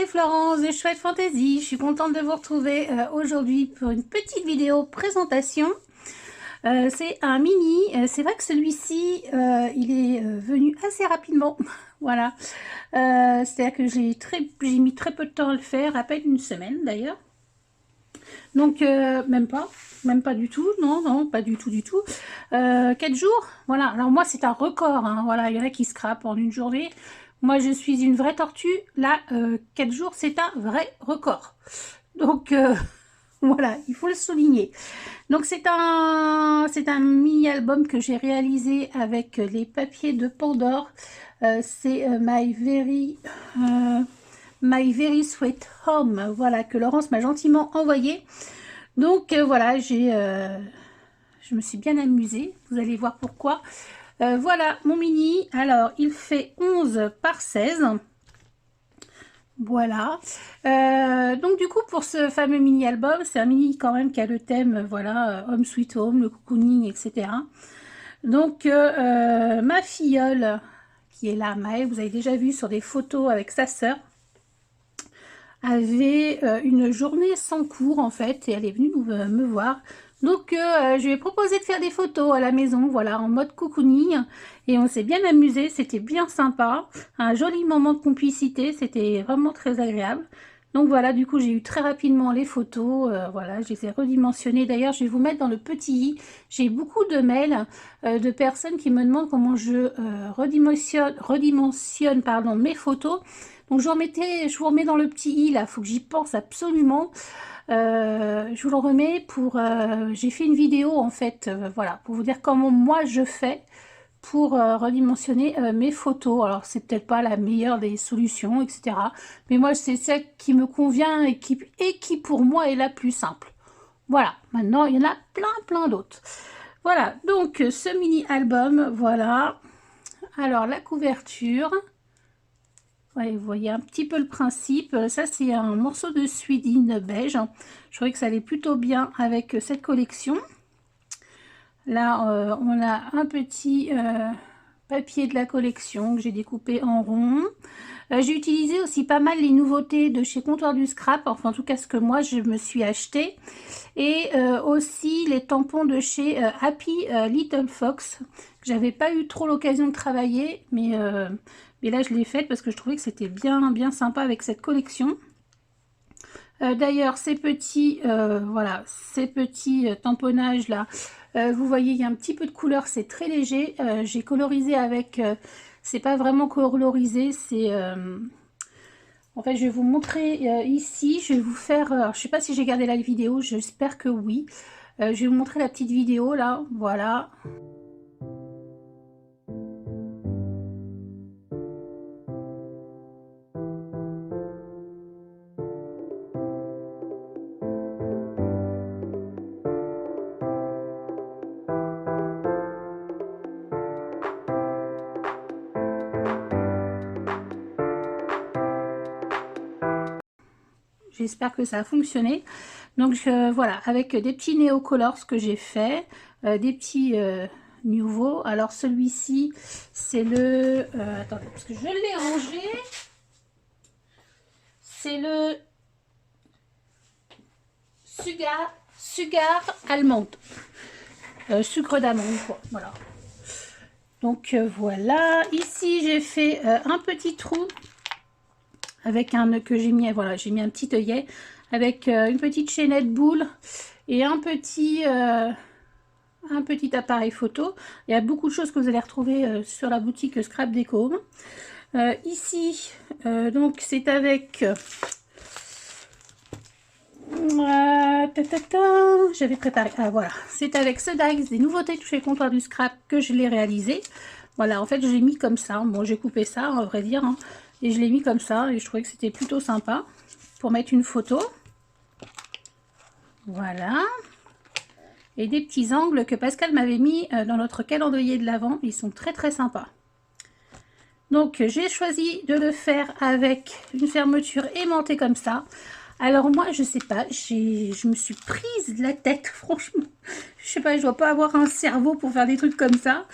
Florence de Chouette Fantasy. Je suis contente de vous retrouver aujourd'hui pour une petite vidéo présentation. C'est un mini. C'est vrai que celui-ci, il est venu assez rapidement. Voilà. C'est-à-dire que j'ai mis très peu de temps à le faire, à peine une semaine d'ailleurs. Donc, même pas du tout. Non, non, pas du tout, du tout. 4 jours. Voilà. Alors moi, c'est un record. Hein. Voilà, il y en a qui scrapent en une journée. Moi, je suis une vraie tortue. Là, 4 jours, c'est un vrai record. Donc, voilà, il faut le souligner. Donc, c'est un mini-album que j'ai réalisé avec les papiers de Pandore. C'est My Very Sweet Home, voilà, que Laurence m'a gentiment envoyé. Donc, voilà, je me suis bien amusée. Vous allez voir pourquoi. Voilà mon mini. Alors, il fait 11 par 16. Voilà. Donc, du coup, pour ce fameux mini-album, c'est un mini quand même qui a le thème, voilà, Home Sweet Home, le cocooning, etc. Donc, ma filleule, qui est là, Maëlle, vous avez déjà vu sur des photos avec sa sœur, avait une journée sans cours, en fait, et elle est venue me voir. Donc, je lui ai proposé de faire des photos à la maison, voilà, en mode cocooning. Et on s'est bien amusé, c'était bien sympa. Un joli moment de complicité, c'était vraiment très agréable. Donc voilà, du coup, j'ai eu très rapidement les photos. Voilà, je les ai redimensionnées. D'ailleurs, je vais vous mettre dans le petit i. J'ai beaucoup de mails de personnes qui me demandent comment je redimensionne pardon, mes photos. Donc, je vous remets dans le petit i, là, il faut que j'y pense absolument. Je vous le remets pour... j'ai fait une vidéo en fait, voilà, pour vous dire comment moi je fais pour redimensionner mes photos. Alors c'est peut-être pas la meilleure des solutions, etc. Mais moi c'est celle qui me convient et qui pour moi est la plus simple. Voilà, maintenant il y en a plein d'autres. Voilà, donc ce mini-album, voilà. Alors la couverture... Ouais, vous voyez un petit peu le principe. Ça, c'est un morceau de suidine beige. Je trouvais que ça allait plutôt bien avec cette collection. Là, on a un petit papier de la collection que j'ai découpé en rond. J'ai utilisé aussi pas mal les nouveautés de chez Comptoir du Scrap. Enfin, en tout cas, ce que moi, je me suis acheté. Et aussi les tampons de chez Happy Little Fox. Que j'avais pas eu trop l'occasion de travailler. Mais là, je l'ai faite parce que je trouvais que c'était bien sympa avec cette collection. D'ailleurs, ces petits, voilà, ces petits tamponnages là, vous voyez, il y a un petit peu de couleur, c'est très léger. J'ai colorisé avec, c'est pas vraiment colorisé, c'est... en fait, je vais vous montrer ici, je vais vous faire, je sais pas si j'ai gardé la vidéo, j'espère que oui. Je vais vous montrer la petite vidéo là, voilà. J'espère que ça a fonctionné. Donc voilà, avec des petits néocolors que j'ai fait, des petits nouveaux. Alors celui-ci, c'est le... attendez, parce que je l'ai rangé. C'est le Sugar allemande. Sucre d'amande, quoi. Voilà. Donc voilà. Ici, j'ai fait un petit trou avec un nœud que j'ai mis, voilà, j'ai mis un petit œillet avec une petite chaînette boule et un petit appareil photo. Il y a beaucoup de choses que vous allez retrouver sur la boutique Scrap Déco. Ici, donc c'est avec... j'avais préparé, ah voilà, c'est avec ce Dax des nouveautés chez Comptoir du Scrap que je l'ai réalisé. Voilà, en fait je l'ai mis comme ça, bon j'ai coupé ça à vrai dire, hein, et je l'ai mis comme ça et je trouvais que c'était plutôt sympa pour mettre une photo. Voilà, et des petits angles que Pascal m'avait mis dans notre calendrier de l'Avent, ils sont très sympas. Donc j'ai choisi de le faire avec une fermeture aimantée comme ça. Alors moi, je sais pas, je me suis prise de la tête, franchement. Je sais pas, je dois pas avoir un cerveau pour faire des trucs comme ça.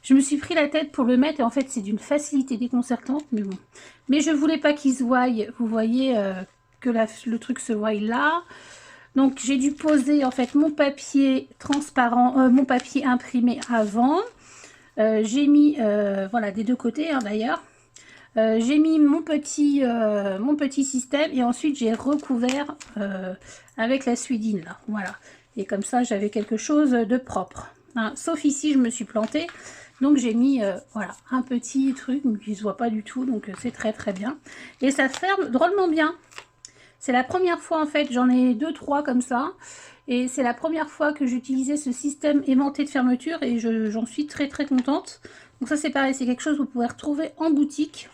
Je me suis pris la tête pour le mettre et en fait c'est d'une facilité déconcertante, mais bon. Mais je voulais pas qu'il se voie, vous voyez que le truc se voie là. Donc j'ai dû poser en fait mon papier transparent, mon papier imprimé avant. J'ai mis, voilà, des deux côtés hein, d'ailleurs. J'ai mis mon petit système et ensuite j'ai recouvert avec la suidine là, voilà. Et comme ça j'avais quelque chose de propre. Hein. Sauf ici je me suis plantée, donc j'ai mis voilà un petit truc qui se voit pas du tout, donc c'est très très bien. Et ça ferme drôlement bien. C'est la première fois en fait, j'en ai 2-3 comme ça. Et c'est la première fois que j'utilisais ce système aimanté de fermeture et j'en suis très très contente. Donc ça c'est pareil, c'est quelque chose que vous pouvez retrouver en boutique.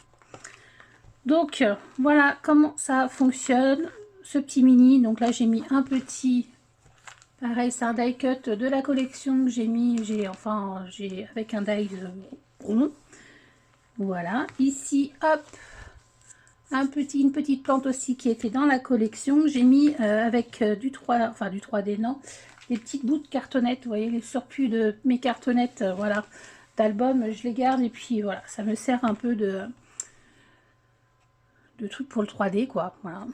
Donc voilà comment ça fonctionne, ce petit mini. Donc là j'ai mis un petit, pareil c'est un die cut de la collection que j'ai mis, j'ai avec un die rond. Voilà, ici hop, une petite plante aussi qui était dans la collection. J'ai mis avec du 3D non, des petites bouts de cartonnettes, vous voyez les surplus de mes cartonnettes, voilà, d'albums, je les garde et puis voilà, ça me sert un peu de trucs pour le 3D quoi, voilà.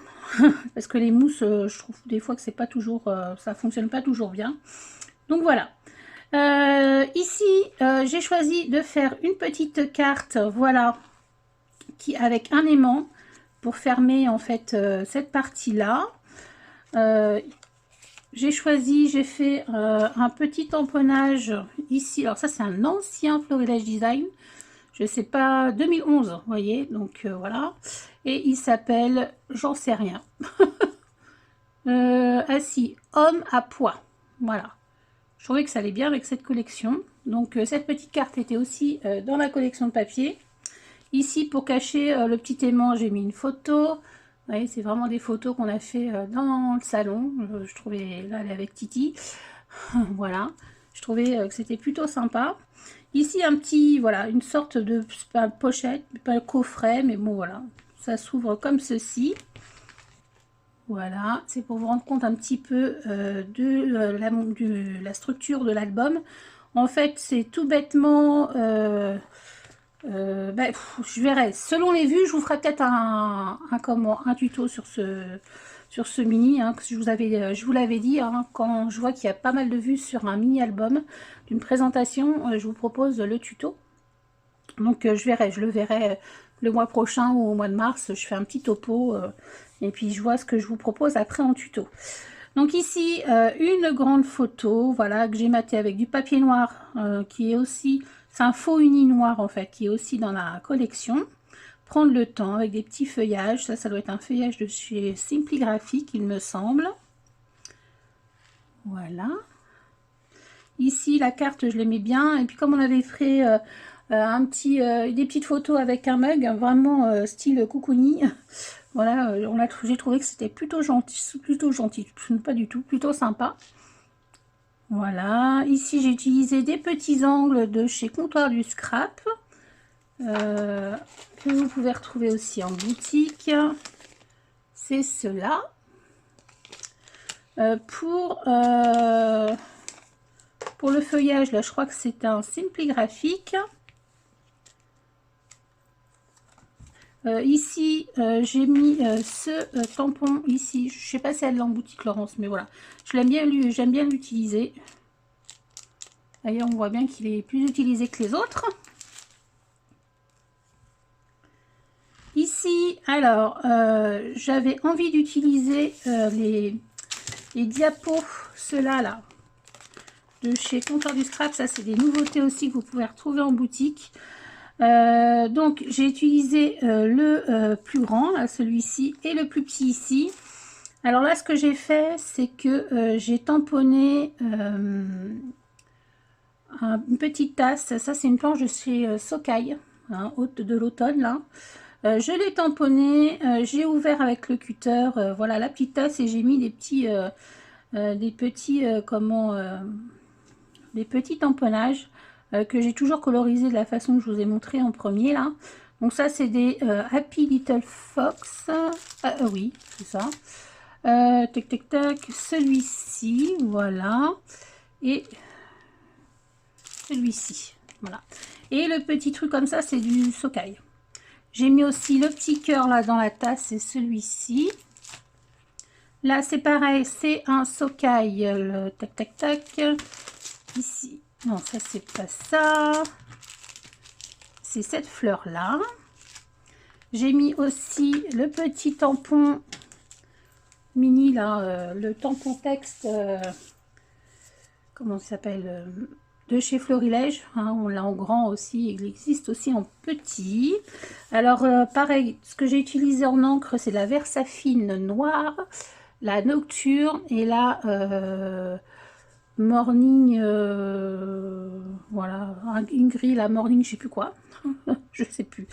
Parce que les mousses, je trouve des fois que c'est pas toujours, ça fonctionne pas toujours bien. Donc voilà. Ici, j'ai choisi de faire une petite carte, voilà, qui avec un aimant pour fermer en fait cette partie là. J'ai fait un petit tamponnage ici. Alors ça c'est un ancien florilège design. Je sais pas, 2011, vous voyez, donc voilà. Et il s'appelle, j'en sais rien. Ah si, homme à poids. Voilà. Je trouvais que ça allait bien avec cette collection. Donc cette petite carte était aussi dans la collection de papier. Ici, pour cacher le petit aimant, j'ai mis une photo. Vous voyez, c'est vraiment des photos qu'on a fait dans le salon. Je trouvais, là, elle est avec Titi. Voilà. Je trouvais que c'était plutôt sympa. Ici, un petit, voilà, une sorte de, pas pochette, pas un coffret, mais bon, voilà. Ça s'ouvre comme ceci. Voilà, c'est pour vous rendre compte un petit peu de la structure de l'album. En fait, c'est tout bêtement... je verrai. Selon les vues, je vous ferai peut-être un tuto sur ce mini. Hein, que je vous l'avais dit, hein, quand je vois qu'il y a pas mal de vues sur un mini-album d'une présentation, je vous propose le tuto. Donc je le verrai le mois prochain ou au mois de mars. Je fais un petit topo et puis je vois ce que je vous propose après en tuto. Donc ici, une grande photo, voilà, que j'ai maté avec du papier noir, qui est aussi, c'est un faux uni noir en fait, qui est aussi dans la collection. Prendre le temps avec des petits feuillages, ça doit être un feuillage de chez Simply Graphic, il me semble. Voilà. Ici, la carte, je l'aimais bien, et puis comme on avait fait des petites photos avec un mug, vraiment style coucouni. Voilà, j'ai trouvé que c'était plutôt gentil, pas du tout, plutôt sympa. Voilà, ici j'ai utilisé des petits angles de chez Comptoir du Scrap, que vous pouvez retrouver aussi en boutique. C'est cela. Pour le feuillage, là, je crois que c'est un Simply Graphic. Ici, j'ai mis ce tampon ici. Je sais pas si elle est en boutique, Laurence, mais voilà. J'aime bien l'utiliser. D'ailleurs, on voit bien qu'il est plus utilisé que les autres. Ici, alors, j'avais envie d'utiliser les diapos, ceux-là, là, de chez Comptoir du Scrap. Ça, c'est des nouveautés aussi que vous pouvez retrouver en boutique. Donc j'ai utilisé le plus grand, là, celui-ci, et le plus petit ici. Alors là, ce que j'ai fait, c'est que j'ai tamponné une petite tasse. Ça, c'est une planche de chez Sokai, hein, haute de l'automne, là. Je l'ai tamponné, j'ai ouvert avec le cutter, voilà la petite tasse, et j'ai mis des petits tamponnages que j'ai toujours colorisé de la façon que je vous ai montré en premier là. Donc ça c'est des Happy Little Fox. Oui, c'est ça. Tac tac tac, celui-ci, voilà. Et celui-ci. Voilà. Et le petit truc comme ça, c'est du Sokai. J'ai mis aussi le petit cœur là dans la tasse, c'est celui-ci. Là, c'est pareil, c'est un Sokai. Le tac, tac, tac. Ici, non, ça, c'est pas ça. C'est cette fleur-là. J'ai mis aussi le petit tampon mini, là, le tampon texte, comment ça s'appelle, de chez Florilège. Hein, on l'a en grand aussi, il existe aussi en petit. Alors, pareil, ce que j'ai utilisé en encre, c'est la Versafine noire, la Nocturne et la Morning, voilà, une grille, la Morning, je sais plus quoi. Je sais plus.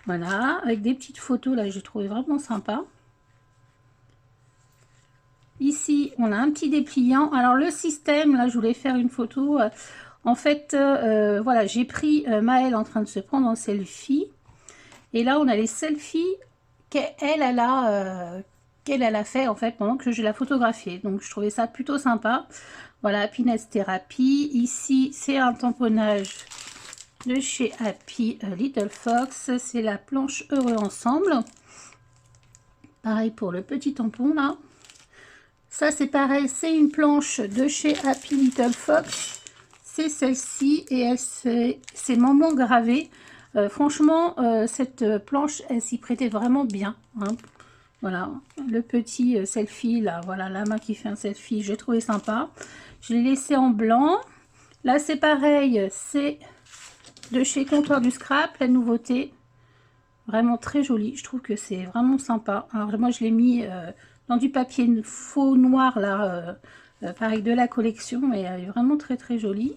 Voilà, avec des petites photos, là, j'ai trouvé vraiment sympa. Ici, on a un petit dépliant. Alors, le système, là, je voulais faire une photo. En fait, voilà, j'ai pris Maëlle en train de se prendre en selfie. Et là, on a les selfies qu'elle a fait, en fait, pendant que je l'ai photographiée. Donc, je trouvais ça plutôt sympa. Voilà, Happiness Therapy. Ici, c'est un tamponnage de chez Happy Little Fox. C'est la planche Heureux Ensemble. Pareil pour le petit tampon, là. Ça, c'est pareil, c'est une planche de chez Happy Little Fox. C'est celle-ci et c'est Maman gravée. Franchement, cette planche, elle s'y prêtait vraiment bien. Hein. Voilà, le petit selfie, là, voilà, la main qui fait un selfie, j'ai trouvé sympa. Je l'ai laissé en blanc. Là, c'est pareil, c'est de chez Comptoir du Scrap, la nouveauté. Vraiment très joli, je trouve que c'est vraiment sympa. Alors, moi, je l'ai mis dans du papier faux noir, là, pareil, de la collection, mais elle est vraiment très, très jolie.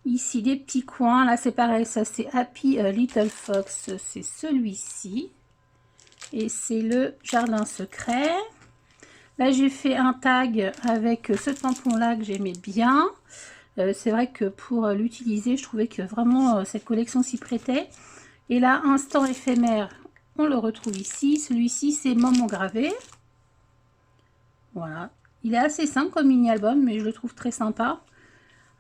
Ici, des petits coins. Là, c'est pareil, ça, c'est Happy Little Fox, c'est celui-ci. Et c'est le jardin secret. Là, j'ai fait un tag avec ce tampon-là que j'aimais bien. C'est vrai que pour l'utiliser, je trouvais que vraiment cette collection s'y prêtait. Et là, instant éphémère, on le retrouve ici. Celui-ci, c'est Maman gravé. Voilà. Il est assez simple comme mini-album, mais je le trouve très sympa.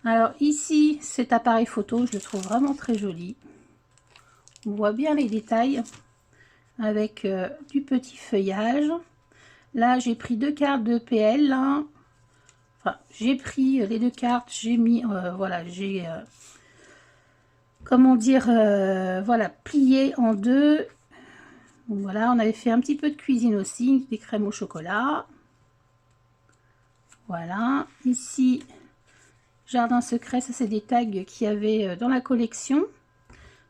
Alors ici, cet appareil photo, je le trouve vraiment très joli. On voit bien les détails avec du petit feuillage. Là, j'ai pris 2 cartes de PL. Là. Enfin, j'ai pris les 2 cartes, j'ai mis, voilà, j'ai, comment dire, voilà, plié en 2. Donc, voilà, on avait fait un petit peu de cuisine aussi, des crèmes au chocolat. Voilà, ici, jardin secret, ça c'est des tags qu'il y avait dans la collection.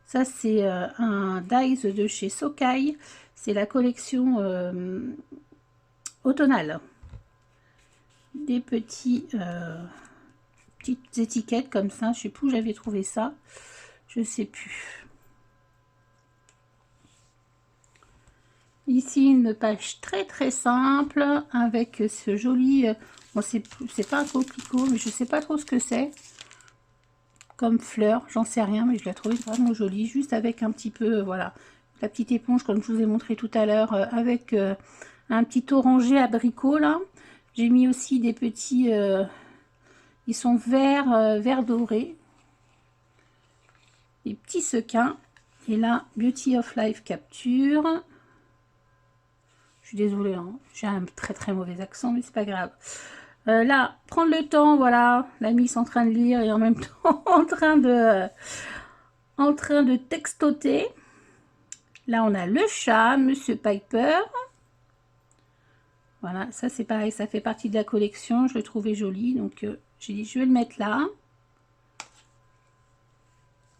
Ça c'est un dies de chez Sokai, c'est la collection automnale. Des petits, petites étiquettes comme ça, je sais plus où j'avais trouvé ça, je sais plus. Ici une page très très simple avec ce joli, bon c'est pas un coquelicot mais je sais pas trop ce que c'est comme fleur, j'en sais rien, mais je la trouve vraiment jolie, juste avec un petit peu, voilà, la petite éponge comme je vous ai montré tout à l'heure, avec un petit orangé abricot là. J'ai mis aussi des petits, ils sont verts, vert doré, des petits sequins. Et là, Beauty of Life Capture. Je suis désolée, hein, j'ai un très très mauvais accent, mais c'est pas grave. Là, prendre le temps, voilà, la Miss en train de lire et en même temps en train de textoter. Là, on a le chat, Monsieur Piper. Voilà, ça c'est pareil, ça fait partie de la collection, je le trouvais joli, donc j'ai dit je vais le mettre là.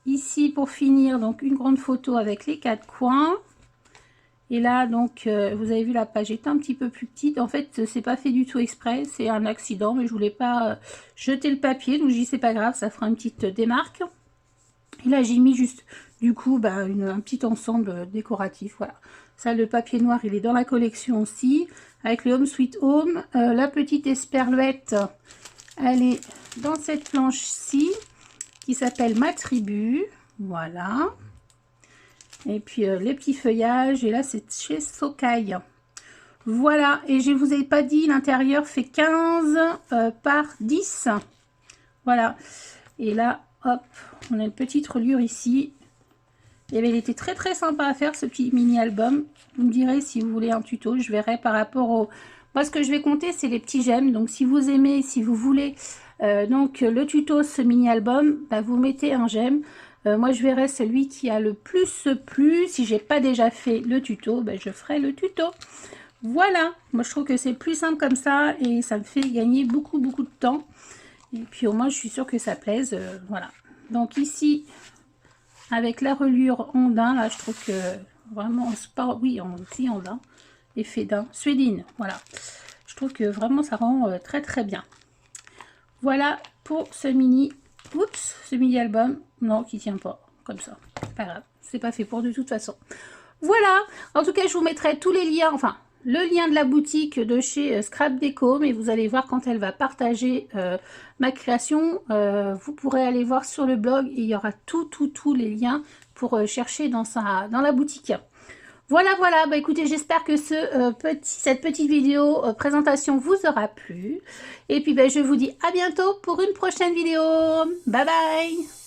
Ici, pour finir, donc une grande photo avec les 4 coins. Et là, donc, vous avez vu, la page est un petit peu plus petite. En fait, c'est pas fait du tout exprès, c'est un accident, mais je voulais pas jeter le papier, donc j'ai dit c'est pas grave, ça fera une petite démarque. Et là, j'ai mis juste, du coup, bah, un petit ensemble décoratif, voilà. Ça, le papier noir, il est dans la collection aussi, avec le Home Sweet Home. La petite esperluette, elle est dans cette planche-ci, qui s'appelle Ma Tribu, voilà. Et puis les petits feuillages, et là c'est chez Sokai. Voilà, et je vous ai pas dit, l'intérieur fait 15 par 10. Voilà, et là hop, on a une petite reliure ici. Et bien, il était très très sympa à faire ce petit mini album. Vous me direz si vous voulez un tuto, je verrai par rapport au... Moi, ce que je vais compter, c'est les petits j'aime. Donc, si vous aimez, si vous voulez donc le tuto, ce mini album, bah, vous mettez un j'aime. Moi, je verrai celui qui a le plus plu. Si j'ai pas déjà fait le tuto, bah, je ferai le tuto. Voilà. Moi, je trouve que c'est plus simple comme ça et ça me fait gagner beaucoup de temps. Et puis, au moins, je suis sûre que ça plaise. Voilà. Donc, ici... Avec la reliure en daim, là, je trouve que vraiment, oui, aussi en daim, effet daim, suédine, voilà. Je trouve que vraiment, ça rend très très bien. Voilà pour ce mini, oups, ce mini album, non, qui tient pas, comme ça, c'est pas grave, c'est pas fait pour de toute façon. Voilà, en tout cas, je vous mettrai tous les liens, enfin, le lien de la boutique de chez Scrap Déco, mais vous allez voir quand elle va partager ma création, vous pourrez aller voir sur le blog et il y aura tous les liens pour chercher dans la boutique. Voilà, bah écoutez, j'espère que cette petite vidéo présentation vous aura plu. Et puis je vous dis à bientôt pour une prochaine vidéo. Bye bye!